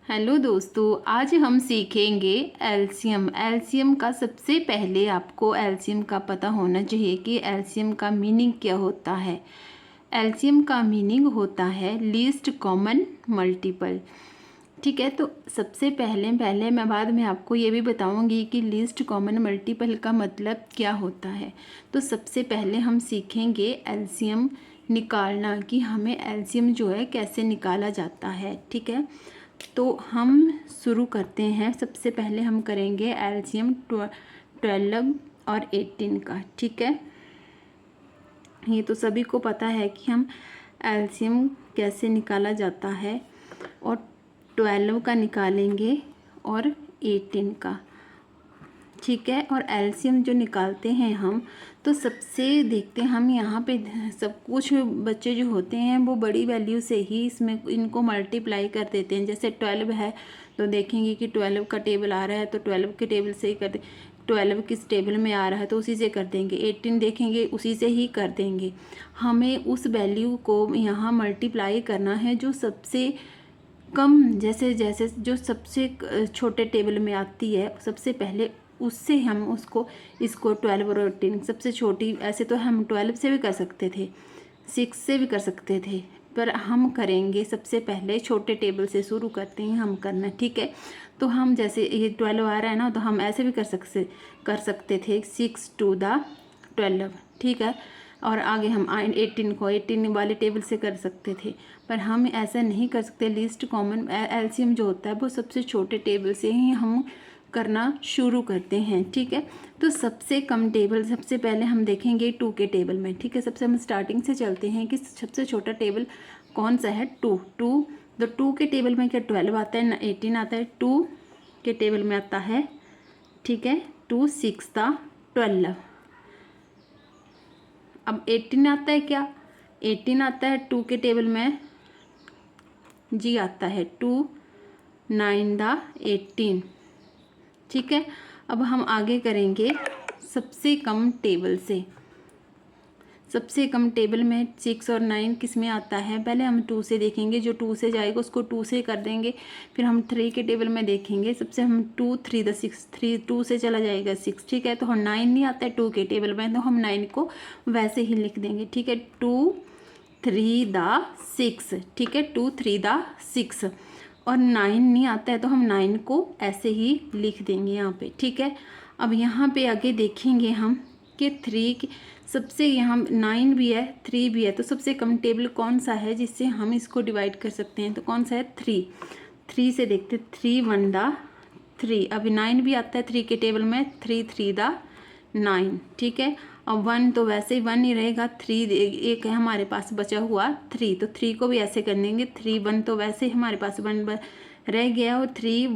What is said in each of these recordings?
Hello दोस्तों, आज हम सीखेंगे एलसीएम। एलसीएम का सबसे पहले आपको एलसीएम का पता होना चाहिए कि एलसीएम का मीनिंग क्या होता है। एलसीएम का मीनिंग होता है लीस्ट कॉमन मल्टीपल। ठीक है, तो सबसे पहले मैं बाद में आपको ये भी बताऊंगी कि लीस्ट कॉमन मल्टीपल का मतलब क्या होता है। तो सबसे पहले हम सीखेंगे एलसीएम निकालना कि हमें एलसीएम जो है कैसे निकाला जाता है। ठीक है, तो हम शुरू करते हैं। सबसे पहले हम करेंगे एलसीएम 12 और 18 का। ठीक है, ये तो सभी को पता है कि हम एलसीएम कैसे निकाला जाता है, और 12 का निकालेंगे और 18 का। ठीक है, और एलसीएम जो निकालते हैं हम, तो सबसे देखते हैं हम यहाँ पे सब कुछ बच्चे जो होते हैं वो बड़ी वैल्यू से ही इसमें इनको मल्टीप्लाई कर देते हैं। जैसे 12 है तो देखेंगे कि 12 का टेबल आ रहा है तो 12 के टेबल से ही कर दे। 12 किस टेबल में आ रहा है तो उसी से कर देंगे। 18 देखेंगे उसी से ही कर देंगे। हमें उस वैल्यू को यहाँ मल्टीप्लाई करना है जो सबसे कम, जैसे जैसे जो सबसे छोटे टेबल में आती है सबसे पहले उससे हम उसको इसको 12 और 18 सबसे छोटी। ऐसे तो हम 12 से भी कर सकते थे, 6 से भी कर सकते थे, पर हम करेंगे सबसे पहले छोटे टेबल से शुरू करते हैं हम करना। ठीक है, तो हम जैसे ये 12 आ रहा है ना, तो हम ऐसे भी कर सकते थे 6 to the 12। ठीक है, और आगे हम 18 को 18 वाले टेबल से कर सकते थे, पर हम ऐसा नहीं कर सकते। लीस्ट कॉमन एलसीएम जो होता है वो सबसे छोटे टेबल से ही हम करना शुरू करते हैं। ठीक है, तो सबसे कम टेबल सबसे पहले हम देखेंगे 2 के टेबल में। ठीक है, सबसे हम स्टार्टिंग से चलते हैं कि सबसे छोटा टेबल कौन सा है, 2। तो 2 के टेबल में क्या 12 आता है ना 18 आता है। 2 के टेबल में आता है, ठीक है, 2 6 12। अब 18 आता है, क्या 18 आता है 2 के टेबल में, जी आता है 2 9 18। ठीक है, अब हम आगे करेंगे सबसे कम टेबल से। सबसे कम टेबल में 6 और 9 किस में आता है, पहले हम 2 से देखेंगे। जो 2 से जाएगा उसको 2 से कर देंगे। फिर हम 3 के टेबल में देखेंगे। सबसे हम 2 3 6, 3 2 से चला जाएगा 6। ठीक है, तो हम 9 नहीं आता है 2 के टेबल में, तो हम 9 को वैसे ही लिख देंगे। ठीक है, 2 3 6। ठीक है, 2 3 6, और 9 नहीं आता है तो हम 9 को ऐसे ही लिख देंगे यहाँ पे। ठीक है, अब यहाँ पे आगे देखेंगे हम कि 3 की सबसे, यहाँ 9 भी है 3 भी है, तो सबसे कम टेबल कौन सा है जिससे हम इसको डिवाइड कर सकते हैं, तो कौन सा है 3 से देखते 3 1 3। अभी 9 भी आता है 3 के टेबल में, 3 3 9। ठीक है, अब 1 तो वैसे ही 1 ही रहेगा। 3 एक है हमारे पास बचा हुआ 3, तो 3 को भी ऐसे कर देंगे। 3 1 तो वैसे ही हमारे पास 1 रह गया, और 3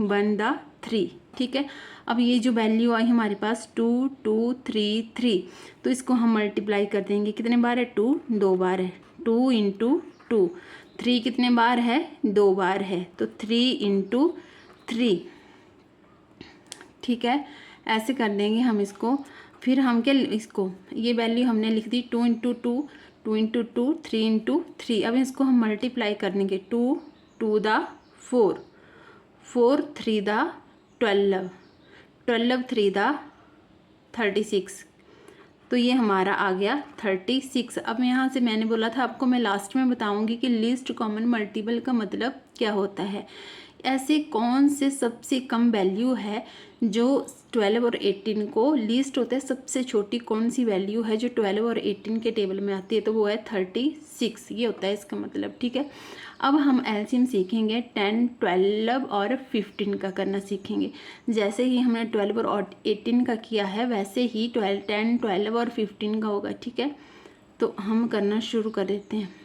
1 3। ठीक है, अब ये जो वैल्यू आई हमारे पास 2 2 3 3, तो इसको हम मल्टीप्लाई कर देंगे। कितने बार है 2 2 बार है, 2 इंटू 2। 3 कितने बार है 2 बार है, तो 3 इंटू 3। ठीक है, ऐसे कर देंगे हम इसको। फिर हम क्या इसको ये वैल्यू हमने लिख दी 2 इंटू 2, 2 इंटू 2, 3 इंटू 3। अब इसको हम मल्टीप्लाई कर देंगे। 2 2 4, 4 3 12, 12 3 36, तो ये हमारा आ गया 36। अब यहाँ से मैंने बोला था आपको, मैं लास्ट में बताऊंगी कि लीस्ट कॉमन मल्टीपल का मतलब क्या होता है। ऐसे कौन से सबसे कम वैल्यू है जो 12 और 18 को लीस्ट होता है, सबसे छोटी कौन सी वैल्यू है जो 12 और 18 के टेबल में आती है, तो वो है 36। ये होता है इसका मतलब। ठीक है, अब हम एलसीएम सीखेंगे 10 12 और 15 का करना सीखेंगे। जैसे ही हमने 12 और 18 का किया है वैसे ही 10 12 और 15 का होगा। ठीक है, तो हम करना शुरू कर देते हैं।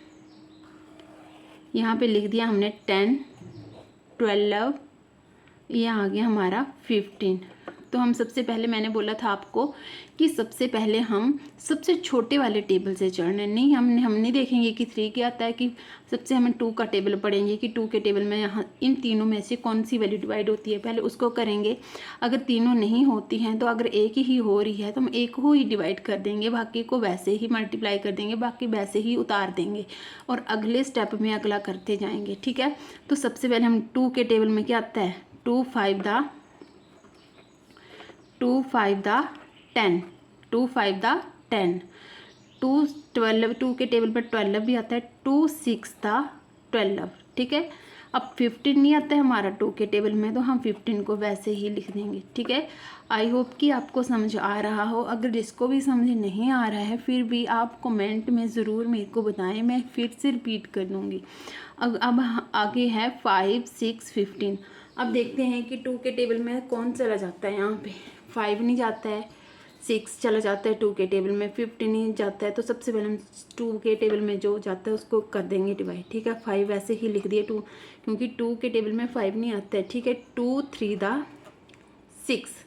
यहाँ पे लिख दिया हमने 10 12, ये आ गया हमारा 15। तो हम सबसे पहले, मैंने बोला था आपको कि सबसे पहले हम सबसे छोटे वाले टेबल से चढ़ने, नहीं हम नहीं देखेंगे कि 3 क्या आता है, कि सबसे हमें 2 का टेबल पढ़ेंगे कि 2 के टेबल में यहाँ इन तीनों में से कौन सी वैल्यू डिवाइड होती है, पहले उसको करेंगे। अगर तीनों नहीं होती हैं तो अगर एक ही हो रही है तो हम एक को ही डिवाइड कर देंगे, बाकी को वैसे ही मल्टीप्लाई कर देंगे, बाकी वैसे ही उतार देंगे और अगले स्टेप में अगला करते जाएंगे। ठीक है, तो सबसे पहले हम 2 के टेबल में क्या आता है, 2 5 द 10, 2 5 द 10, 2 12, 2 के टेबल पर 12 भी आता है, 2 6 द 12। ठीक है, अब 15 नहीं आता है हमारा 2 के टेबल में, तो हम 15 को वैसे ही लिख देंगे। ठीक है, आई होप कि आपको समझ आ रहा हो। अगर जिसको भी समझ नहीं आ रहा है फिर भी आप कमेंट में ज़रूर मेरे को बताएं, मैं फिर से रिपीट कर दूँगी। अब आगे है 5 6 15। अब देखते हैं कि 2 के टेबल में कौन चला जाता है, यहाँ पे 5 नहीं जाता है, 6 चला जाता है 2 के टेबल में, 15 नहीं जाता है। तो सबसे पहले हम 2 के टेबल में जो जाता है उसको कर देंगे डिवाइड। ठीक है, 5 ऐसे ही लिख दिए 2, क्योंकि 2 के टेबल में 5 नहीं आता है। ठीक है, 2 3 द 6।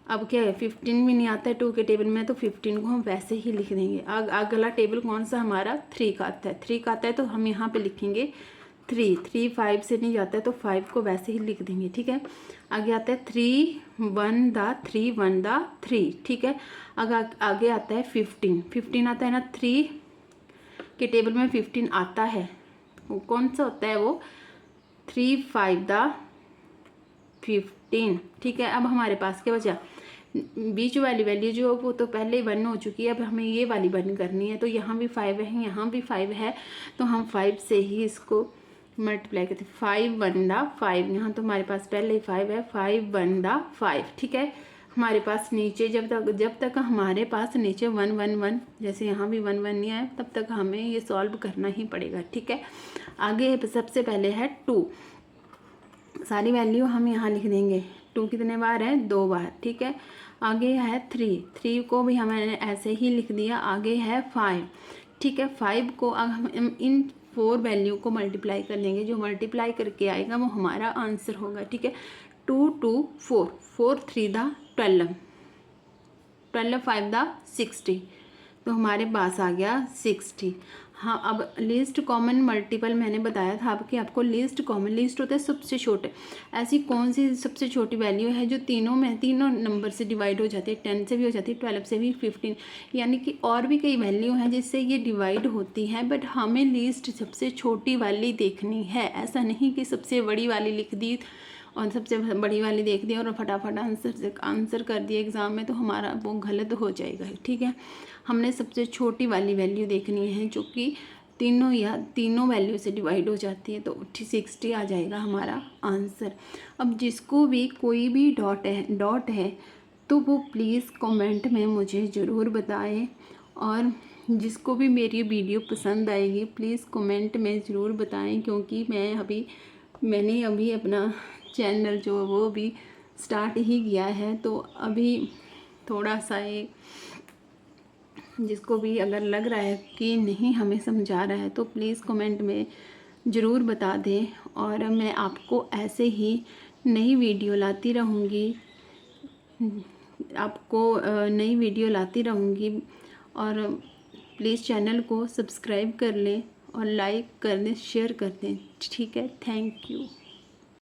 अब क्या है, 15 भी नहीं आता है 2 के टेबल में, तो 15 को हम वैसे ही लिख देंगे। अगला टेबल कौन सा हमारा, 3 का आता है। 3 का आता है तो हम यहाँ पे लिखेंगे 3। 3 5 से नहीं जाता है तो 5 को वैसे ही लिख देंगे। ठीक है, आगे आता है 3 1 द 3 1 द 3। ठीक है, आगे आता है 15। 15 आता है ना, 3 के टेबल में 15 आता है, वो कौन सा होता है, वो 3 5 द 15। ठीक है, अब हमारे पास क्या बचा, बीच वाली वैल्यू जो वो तो पहले ही 1 हो चुकी है, अब हमें ये वाली 1 करनी है। तो यहाँ भी 5 है, यहाँ भी 5 है, तो हम 5 से ही इसको मल्टीप्लाई करते हैं। 5 1 द 5, यहाँ तो हमारे पास पहले ही 5 है, 5 1 द 5। ठीक है, हमारे पास नीचे जब तक हमारे पास नीचे 1 1 1, जैसे यहाँ भी 1 1 नहीं आया, तब तक हमें ये सॉल्व करना ही पड़ेगा। ठीक है, आगे सबसे पहले है 2, सारी वैल्यू हम यहाँ लिख देंगे। 2 कितने बार है, 2 बार। ठीक है, आगे है 3 को भी हमने ऐसे ही लिख दिया। आगे है 5। ठीक है, 5 को अब हम इन 4 वैल्यू को मल्टीप्लाई कर लेंगे, जो मल्टीप्लाई करके आएगा वो हमारा आंसर होगा। ठीक है, 2 2 4, 4 3 द 12, 12 5 द 60, तो हमारे पास आ गया 60। हाँ, अब लीस्ट कॉमन मल्टीपल मैंने बताया था आपके, आपको लीस्ट कॉमन, लीस्ट होता है सबसे छोटे, ऐसी कौन सी सबसे छोटी वैल्यू है जो तीनों नंबर से डिवाइड हो जाती है, 10 से भी हो जाती है, 12 से भी, 15, यानी कि और भी कई वैल्यू हैं जिससे ये डिवाइड होती है, बट हमें लीस्ट सबसे छोटी वाली देखनी है। ऐसा नहीं कि सबसे बड़ी वाली लिख दी और सबसे बड़ी वाली देख दी और फटाफट आंसर कर दिया एग्ज़ाम में, तो हमारा वो गलत हो जाएगा। ठीक है, हमने सबसे छोटी वाली वैल्यू देखनी है जो कि तीनों वैल्यू से डिवाइड हो जाती है, तो 60 आ जाएगा हमारा आंसर। अब जिसको भी कोई भी डॉट है तो वो प्लीज़ कमेंट में मुझे ज़रूर बताएं, और जिसको भी मेरी वीडियो पसंद आएगी प्लीज़ कमेंट में ज़रूर बताएं, क्योंकि मैंने अभी अपना चैनल जो वो भी स्टार्ट ही किया है, तो अभी थोड़ा सा ये, जिसको भी अगर लग रहा है कि नहीं हमें समझा रहा है तो प्लीज़ कमेंट में ज़रूर बता दें, और मैं आपको ऐसे ही नई वीडियो लाती रहूँगी, और प्लीज़ चैनल को सब्सक्राइब कर लें और लाइक कर दें, शेयर कर दें। ठीक है, थैंक यू।